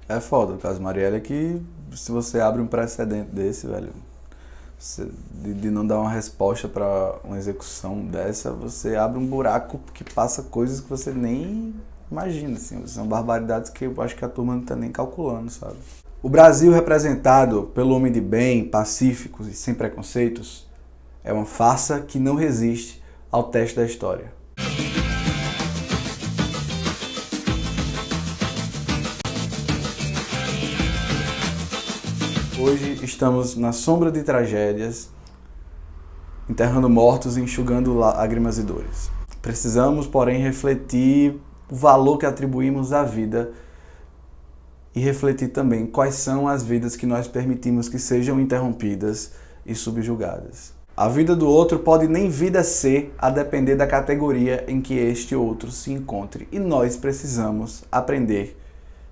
É foda o caso Marielle é que se você abre um precedente desse, velho, de não dar uma resposta pra uma execução dessa, você abre um buraco que passa coisas que você nem imagina, assim. São barbaridades que eu acho que a turma não tá nem calculando, sabe? O Brasil representado pelo homem de bem, pacífico e sem preconceitos, é uma farsa que não resiste ao teste da história. Hoje estamos na sombra de tragédias, enterrando mortos e enxugando lágrimas e dores. Precisamos, porém, refletir o valor que atribuímos à vida e refletir também quais são as vidas que nós permitimos que sejam interrompidas e subjugadas. A vida do outro pode nem vida ser, a depender da categoria em que este outro se encontre. E nós precisamos aprender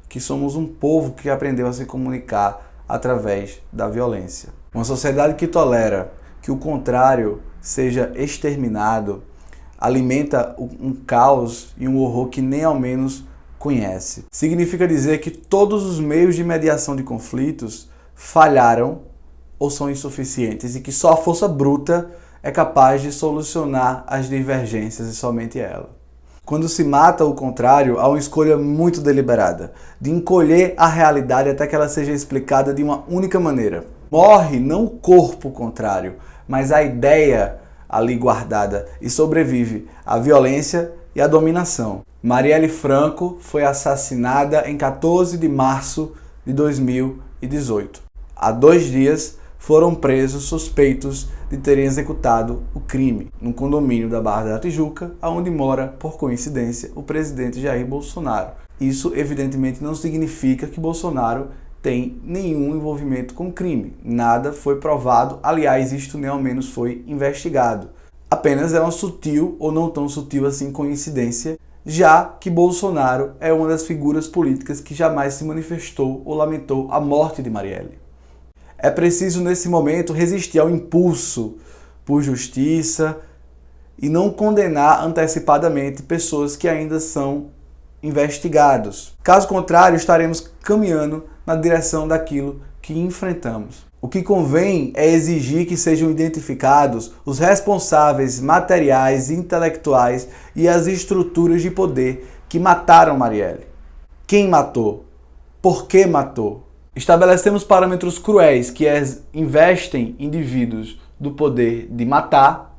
que somos um povo que aprendeu a se comunicar através da violência. Uma sociedade que tolera que o contrário seja exterminado alimenta um caos e um horror que nem ao menos conhece. Significa dizer que todos os meios de mediação de conflitos falharam ou são insuficientes e que só a força bruta é capaz de solucionar as divergências e somente ela. Quando se mata o contrário, há uma escolha muito deliberada de encolher a realidade até que ela seja explicada de uma única maneira. Morre não o corpo contrário, mas a ideia ali guardada, e sobrevive a violência e a dominação. Marielle Franco foi assassinada em 14 de março de 2018. Há 2 dias foram presos suspeitos de terem executado o crime num condomínio da Barra da Tijuca, onde mora, por coincidência, o presidente Jair Bolsonaro. Isso, evidentemente, não significa que Bolsonaro tem nenhum envolvimento com o crime. Nada foi provado, aliás, isto nem ao menos foi investigado. Apenas é uma sutil, ou não tão sutil assim, coincidência, já que Bolsonaro é uma das figuras políticas que jamais se manifestou ou lamentou a morte de Marielle. É preciso, nesse momento, resistir ao impulso por justiça e não condenar antecipadamente pessoas que ainda são investigados. Caso contrário, estaremos caminhando na direção daquilo que enfrentamos. O que convém é exigir que sejam identificados os responsáveis materiais, intelectuais e as estruturas de poder que mataram Marielle. Quem matou? Por que matou? Estabelecemos parâmetros cruéis que investem indivíduos do poder de matar,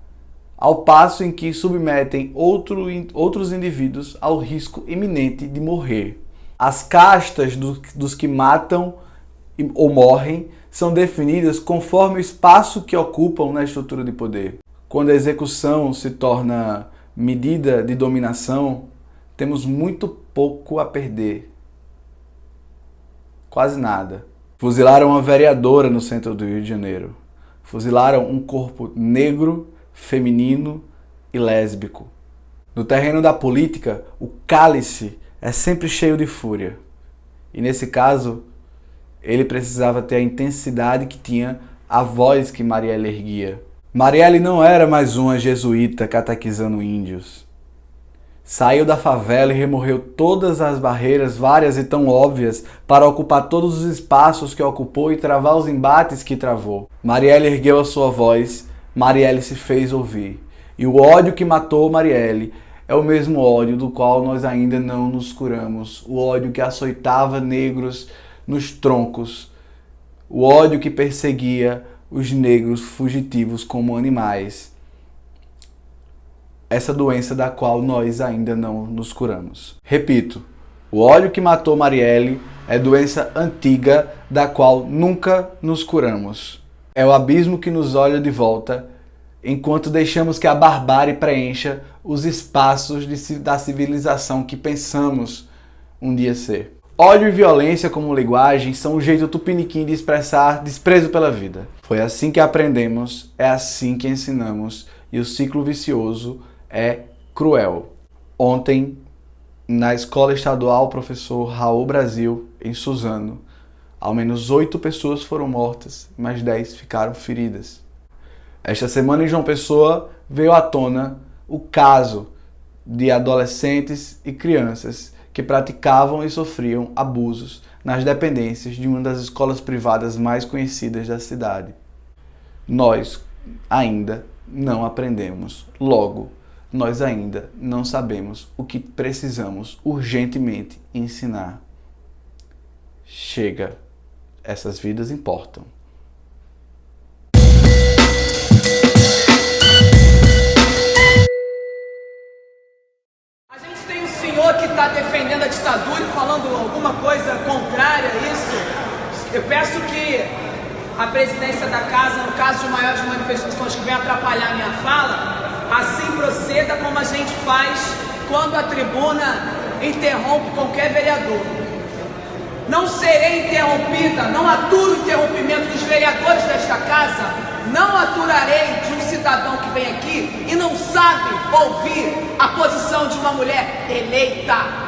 ao passo em que submetem outros indivíduos ao risco iminente de morrer. As castas dos que matam ou morrem são definidas conforme o espaço que ocupam na estrutura de poder. Quando a execução se torna medida de dominação, temos muito pouco a perder. Quase nada. Fuzilaram uma vereadora no centro do Rio de Janeiro. Fuzilaram um corpo negro, feminino e lésbico. No terreno da política, o cálice é sempre cheio de fúria. E nesse caso, ele precisava ter a intensidade que tinha a voz que Marielle erguia. Marielle não era mais uma jesuíta catequizando índios. Saiu da favela e removeu todas as barreiras, várias e tão óbvias, para ocupar todos os espaços que ocupou e travar os embates que travou. Marielle ergueu a sua voz, Marielle se fez ouvir. E o ódio que matou Marielle é o mesmo ódio do qual nós ainda não nos curamos. O ódio que açoitava negros nos troncos. O ódio que perseguia os negros fugitivos como animais. Essa doença da qual nós ainda não nos curamos. Repito, o ódio que matou Marielle é doença antiga da qual nunca nos curamos. É o abismo que nos olha de volta, enquanto deixamos que a barbárie preencha os espaços da civilização que pensamos um dia ser. Ódio e violência como linguagem são um jeito tupiniquim de expressar desprezo pela vida. Foi assim que aprendemos, é assim que ensinamos, e o ciclo vicioso é cruel. Ontem, na Escola Estadual Professor Raul Brasil, em Suzano, ao menos 8 pessoas foram mortas e mais 10 ficaram feridas. Esta semana em João Pessoa veio à tona o caso de adolescentes e crianças que praticavam e sofriam abusos nas dependências de uma das escolas privadas mais conhecidas da cidade. Nós ainda não aprendemos, logo, nós ainda não sabemos o que precisamos urgentemente ensinar. Chega, essas vidas importam. A gente tem um senhor que está defendendo a ditadura e falando alguma coisa contrária a isso. Eu peço que a presidência da casa, no caso de maiores manifestações que vem atrapalhar a minha fala, assim proceda como a gente faz quando a tribuna interrompe qualquer vereador. Não serei interrompida, não aturo o interrompimento dos vereadores desta casa, não aturarei de um cidadão que vem aqui e não sabe ouvir a posição de uma mulher eleita.